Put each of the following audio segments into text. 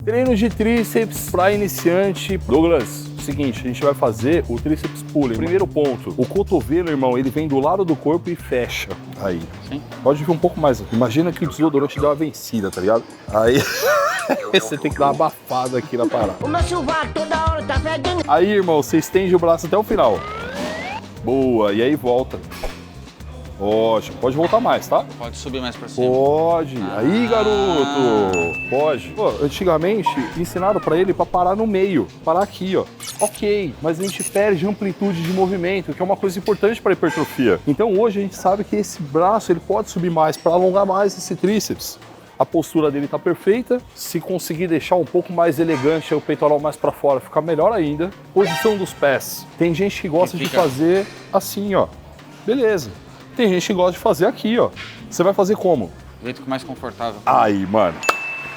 Treino de tríceps para iniciante. Douglas, seguinte, a gente vai fazer o tríceps pulling. Primeiro ponto, o cotovelo, irmão, ele vem do lado do corpo e fecha. Aí. Sim. Pode vir um pouco mais. Imagina que o desodorante deu uma vencida, tá ligado? Aí você tem que dar uma abafada aqui na parada. O meu sovaco toda hora tá fedendo. Aí, irmão, você estende o braço até o final. Boa, e aí volta. Ótimo, pode voltar mais, tá? Pode subir mais pra cima. Pode. Aí, garoto. Pode. Pô, antigamente, ensinaram pra ele pra parar no meio. Parar aqui, ó. Ok, mas a gente perde amplitude de movimento, que é uma coisa importante pra hipertrofia. Então, hoje, a gente sabe que esse braço, ele pode subir mais, pra alongar mais esse tríceps. A postura dele tá perfeita. Se conseguir deixar um pouco mais elegante, o peitoral mais pra fora, fica melhor ainda. Posição dos pés. Tem gente que gosta de fazer assim, ó. Beleza. Tem gente que gosta de fazer aqui, ó. Você vai fazer como? Do jeito que mais confortável. Aí, mano.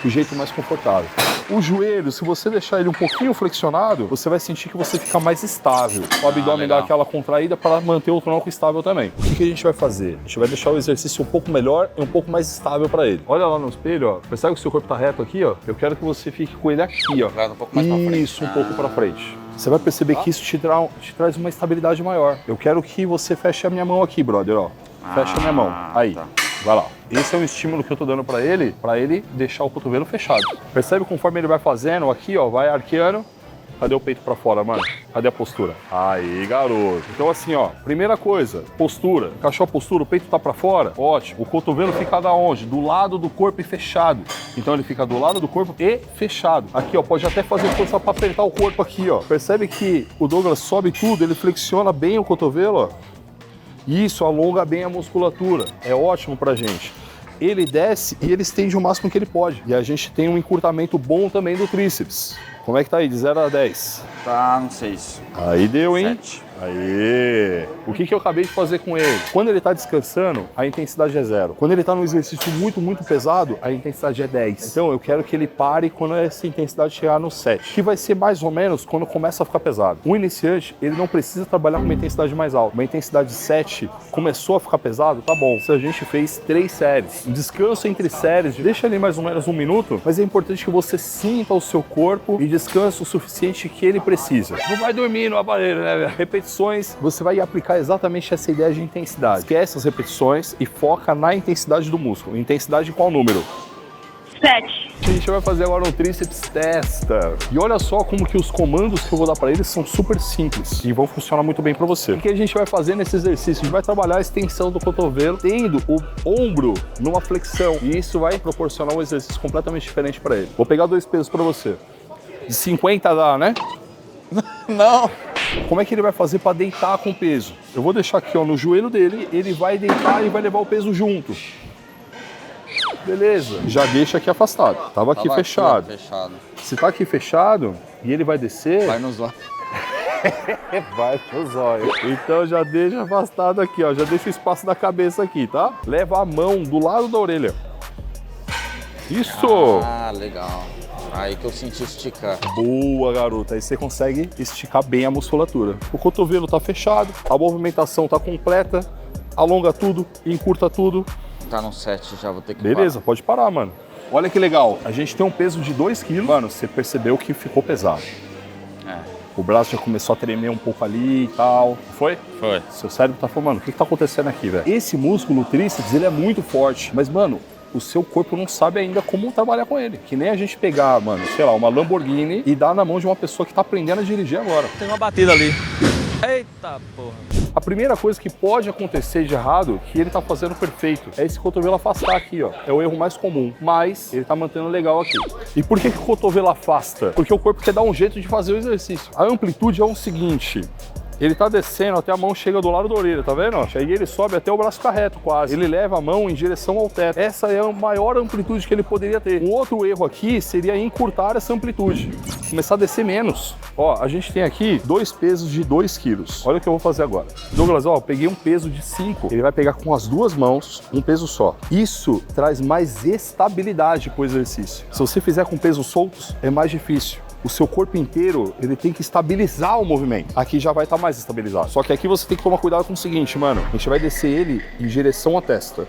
Do jeito mais confortável. O joelho, se você deixar ele um pouquinho flexionado, você vai sentir que você fica mais estável. O abdômen dá aquela contraída para manter o tronco estável também. O que a gente vai fazer? A gente vai deixar o exercício um pouco melhor e um pouco mais estável para ele. Olha lá no espelho, ó. Percebe que o seu corpo tá reto aqui, ó? Eu quero que você fique com ele aqui, ó. Um pouco mais pra frente. Isso, um pouco para frente. Você vai perceber que isso te traz uma estabilidade maior. Eu quero que você feche a minha mão aqui, brother, ó. Fecha a minha mão. Aí. Tá. Vai lá. Esse é um estímulo que eu tô dando pra ele deixar o cotovelo fechado. Percebe conforme ele vai fazendo aqui, ó, vai arqueando. Cadê o peito pra fora, mano? Cadê a postura? Aí, garoto. Então assim, ó, primeira coisa, postura. Encaixou a postura, o peito tá pra fora? Ótimo. O cotovelo fica da onde? Do lado do corpo e fechado. Então ele fica do lado do corpo e fechado. Aqui, ó, pode até fazer força pra apertar o corpo aqui, ó. Percebe que o Douglas sobe tudo, ele flexiona bem o cotovelo, ó. Isso alonga bem a musculatura. É ótimo pra gente. Ele desce e ele estende o máximo que ele pode. E a gente tem um encurtamento bom também do tríceps. Como é que tá aí? De 0 a 10? Tá no 6. Aí deu, hein? 7. Aê! O que eu acabei de fazer com ele? Quando ele tá descansando, a intensidade é 0. Quando ele tá num exercício muito, muito pesado, a intensidade é 10. Então eu quero que ele pare quando essa intensidade chegar no 7. Que vai ser mais ou menos quando começa a ficar pesado. Um iniciante, ele não precisa trabalhar com uma intensidade mais alta. Uma intensidade 7 começou a ficar pesado, tá bom. Se a gente fez 3 séries, descanso entre séries, deixa ali mais ou menos 1 minuto, mas é importante que você sinta o seu corpo e descanse o suficiente que ele precisa. Não vai dormir no aparelho, né, velho? Repetições, você vai aplicar exatamente essa ideia de intensidade. Esquece as repetições e foca na intensidade do músculo. Intensidade em qual número? 7. A gente vai fazer agora um tríceps testa. E olha só como que os comandos que eu vou dar para eles são super simples e vão funcionar muito bem para você. O que a gente vai fazer nesse exercício? A gente vai trabalhar a extensão do cotovelo, tendo o ombro numa flexão. E isso vai proporcionar um exercício completamente diferente para ele. Vou pegar 2 pesos para você. De 50 dá, né? Não. Como é que ele vai fazer para deitar com o peso? Eu vou deixar aqui, ó, no joelho dele, ele vai deitar e vai levar o peso junto. Beleza, já deixa aqui afastado. Tava aqui fechado. Se tá aqui fechado e ele vai descer... Vai no zóio. Vai no zóio. Então já deixa afastado aqui, ó. Já deixa o espaço da cabeça aqui, tá? Leva a mão do lado da orelha. Isso! Ah, legal. Aí que eu senti esticar. Boa, garota. Aí você consegue esticar bem a musculatura. O cotovelo tá fechado, a movimentação tá completa, alonga tudo, encurta tudo. Tá no 7 já, vou ter que Beleza, pode parar, mano. Olha que legal. A gente tem um peso de 2 kg. Mano, você percebeu que ficou pesado. É. O braço já começou a tremer um pouco ali e tal. Foi? Foi. Seu cérebro tá falando, mano, o que tá acontecendo aqui, velho? Esse músculo, o tríceps, ele é muito forte. Mas, mano, o seu corpo não sabe ainda como trabalhar com ele. Que nem a gente pegar, mano, sei lá, uma Lamborghini e dar na mão de uma pessoa que tá aprendendo a dirigir agora. Tem uma batida ali. Eita porra. A primeira coisa que pode acontecer de errado, que ele tá fazendo perfeito, é esse cotovelo afastar aqui, ó. É o erro mais comum, mas ele tá mantendo legal aqui. E por que o cotovelo afasta? Porque o corpo quer dar um jeito de fazer o exercício. A amplitude é o seguinte... Ele tá descendo até a mão chega do lado da orelha, tá vendo? Aí ele sobe até o braço ficar reto quase. Ele leva a mão em direção ao teto. Essa é a maior amplitude que ele poderia ter. Um outro erro aqui seria encurtar essa amplitude. Começar a descer menos. Ó, a gente tem aqui 2 pesos de 2 quilos. Olha o que eu vou fazer agora. Douglas, ó, eu peguei um peso de 5. Ele vai pegar com as 2 mãos, um peso só. Isso traz mais estabilidade pro exercício. Se você fizer com pesos soltos, é mais difícil. O seu corpo inteiro, ele tem que estabilizar o movimento. Aqui já vai estar mais estabilizado. Só que aqui você tem que tomar cuidado com o seguinte, mano. A gente vai descer ele em direção à testa.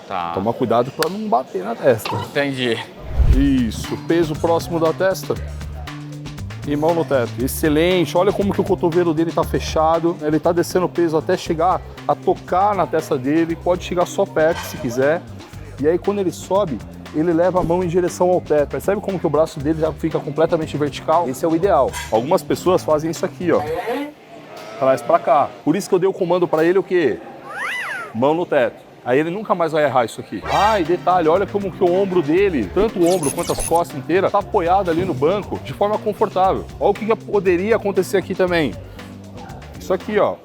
Tá. Toma cuidado pra não bater na testa. Entendi. Isso, peso próximo da testa. E mão no teto. Excelente. Olha como que o cotovelo dele tá fechado. Ele tá descendo o peso até chegar a tocar na testa dele. Pode chegar só perto se quiser. E aí quando ele sobe, ele leva a mão em direção ao teto. Percebe como que o braço dele já fica completamente vertical? Esse é o ideal. Algumas pessoas fazem isso aqui, ó. Traz pra cá. Por isso que eu dei o comando pra ele o quê? Mão no teto. Aí ele nunca mais vai errar isso aqui. Ah, e detalhe, olha como que o ombro dele, tanto o ombro quanto as costas inteiras, tá apoiado ali no banco de forma confortável. Olha o que poderia acontecer aqui também. Isso aqui, ó.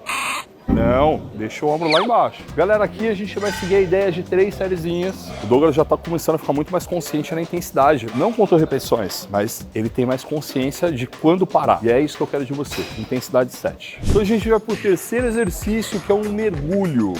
Não, deixa o ombro lá embaixo. Galera, aqui a gente vai seguir a ideia de 3 sériezinhas. O Douglas já tá começando a ficar muito mais consciente na intensidade. Não contou repetições, mas ele tem mais consciência de quando parar. E é isso que eu quero de você, intensidade 7. Então a gente vai pro terceiro exercício, que é um mergulho.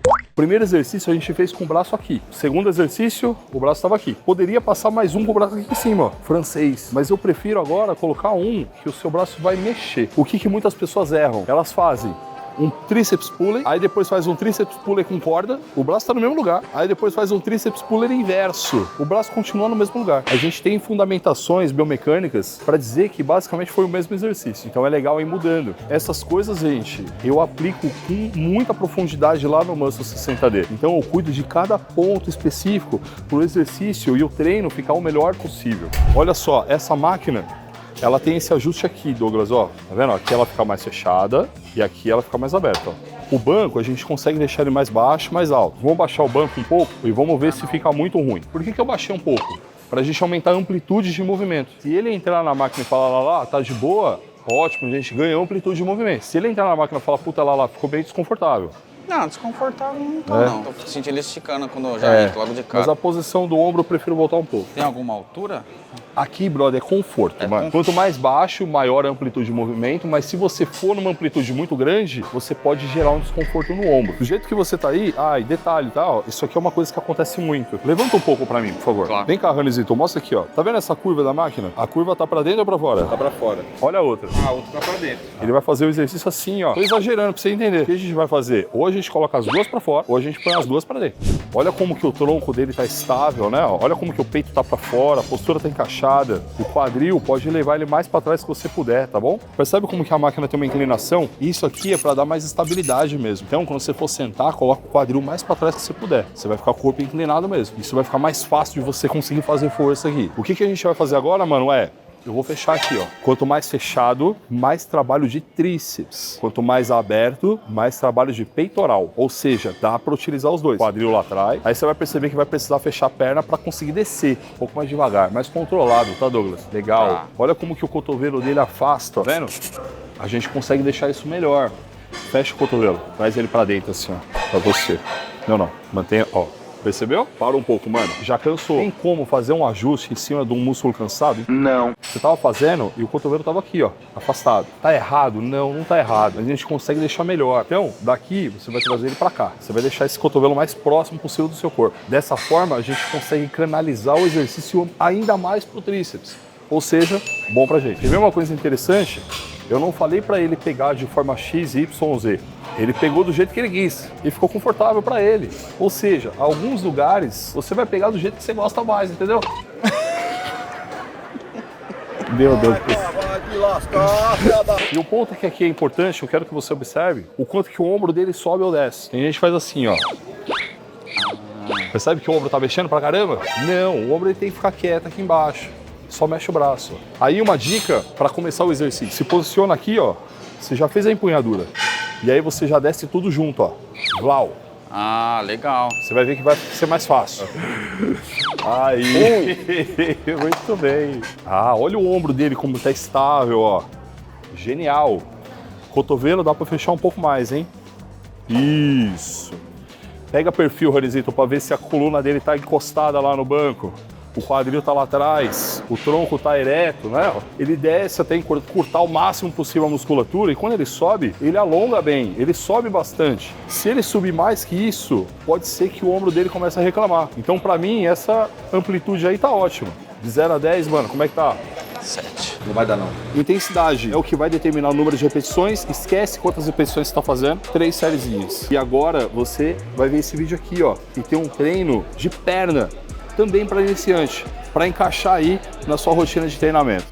O primeiro exercício a gente fez com o braço aqui. O segundo exercício, o braço estava aqui. Poderia passar mais um com o braço aqui em cima, ó, francês. Mas eu prefiro agora colocar um que o seu braço vai mexer. O que muitas pessoas erram? Elas fazem um tríceps puller, aí depois faz um tríceps puller com corda, o braço está no mesmo lugar, aí depois faz um tríceps puller inverso, o braço continua no mesmo lugar. A gente tem fundamentações biomecânicas para dizer que basicamente foi o mesmo exercício, então é legal ir mudando. Essas coisas, gente, eu aplico com muita profundidade lá no Muscle 60D, então eu cuido de cada ponto específico para o exercício e o treino ficar o melhor possível. Olha só, essa máquina, ela tem esse ajuste aqui, Douglas, ó. Tá vendo? Aqui ela fica mais fechada e aqui ela fica mais aberta, ó. O banco, a gente consegue deixar ele mais baixo, mais alto. Vamos baixar o banco um pouco e vamos ver se fica muito ruim. Por que eu baixei um pouco? Para a gente aumentar a amplitude de movimento. Se ele entrar na máquina e falar lá, tá de boa, ótimo, a gente ganhou amplitude de movimento. Se ele entrar na máquina e falar, puta, lá, ficou bem desconfortável. Não, desconfortável não tô, não. Tô sentindo ele esticando quando eu já entro logo de cara. Mas a posição do ombro eu prefiro voltar um pouco. Tem alguma altura? Aqui, brother, é conforto, mano. Quanto mais baixo, maior a amplitude de movimento, mas se você for numa amplitude muito grande, você pode gerar um desconforto no ombro. Do jeito que você tá aí, e detalhe, tá? Ó, isso aqui é uma coisa que acontece muito. Levanta um pouco pra mim, por favor. Claro. Vem cá, Ranizito, mostra aqui, ó. Tá vendo essa curva da máquina? A curva tá pra dentro ou pra fora? Tá pra fora. Olha a outra. A outra tá pra dentro. Ele vai fazer o exercício assim, ó. Tô exagerando pra você entender. O que a gente vai fazer? Ou a gente coloca as duas pra fora, ou a gente põe as duas pra dentro. Olha como que o tronco dele tá estável, né? Olha como que o peito tá pra fora, a postura tá encaixada. O quadril pode levar ele mais pra trás que você puder, tá bom? Percebe como que a máquina tem uma inclinação? Isso aqui é pra dar mais estabilidade mesmo. Então, quando você for sentar, coloca o quadril mais pra trás que você puder. Você vai ficar com o corpo inclinado mesmo. Isso vai ficar mais fácil de você conseguir fazer força aqui. O que a gente vai fazer agora, mano, eu vou fechar aqui, ó. Quanto mais fechado, mais trabalho de tríceps. Quanto mais aberto, mais trabalho de peitoral. Ou seja, dá pra utilizar os dois. Quadril lá atrás. Aí você vai perceber que vai precisar fechar a perna pra conseguir descer. Um pouco mais devagar, mais controlado, tá, Douglas? Legal. Tá. Olha como que o cotovelo dele afasta, tá vendo? A gente consegue deixar isso melhor. Fecha o cotovelo. Traz ele pra dentro assim, ó. Pra você. Não. Mantenha, ó. Percebeu? Para um pouco, mano. Já cansou. Tem como fazer um ajuste em cima de um músculo cansado? Não. Você tava fazendo e o cotovelo tava aqui, ó, afastado. Tá errado? Não tá errado. Mas a gente consegue deixar melhor. Então, daqui, você vai trazer ele pra cá. Você vai deixar esse cotovelo mais próximo possível do seu corpo. Dessa forma, a gente consegue canalizar o exercício ainda mais pro tríceps. Ou seja, bom pra gente. E vê uma coisa interessante? Eu não falei pra ele pegar de forma X, Y, Z. Ele pegou do jeito que ele quis e ficou confortável pra ele. Ou seja, alguns lugares você vai pegar do jeito que você gosta mais, entendeu? Meu Deus do céu. E o ponto que aqui é importante, eu quero que você observe o quanto que o ombro dele sobe ou desce. Tem gente que faz assim, ó. Percebe que o ombro tá mexendo pra caramba? Não, o ombro ele tem que ficar quieto aqui embaixo. Só mexe o braço. Aí uma dica para começar o exercício. Se posiciona aqui, ó. Você já fez a empunhadura. E aí você já desce tudo junto, ó. Vlau. Ah, legal. Você vai ver que vai ser mais fácil. Aí. Muito bem. Olha o ombro dele como tá estável, ó. Genial. Cotovelo dá para fechar um pouco mais, hein? Isso. Pega perfil, Ranizito, para ver se a coluna dele tá encostada lá no banco. O quadril tá lá atrás, o tronco tá ereto, né? Ele desce até encurtar o máximo possível a musculatura e quando ele sobe, ele alonga bem, ele sobe bastante. Se ele subir mais que isso, pode ser que o ombro dele comece a reclamar. Então, pra mim, essa amplitude aí tá ótima. De 0 a 10, mano, como é que tá? 7. Não vai dar, não. Intensidade é o que vai determinar o número de repetições. Esquece quantas repetições você tá fazendo. 3 sériezinhas. E agora você vai ver esse vídeo aqui, ó. E tem um treino de perna. Também para iniciante. para encaixar aí na sua rotina de treinamento.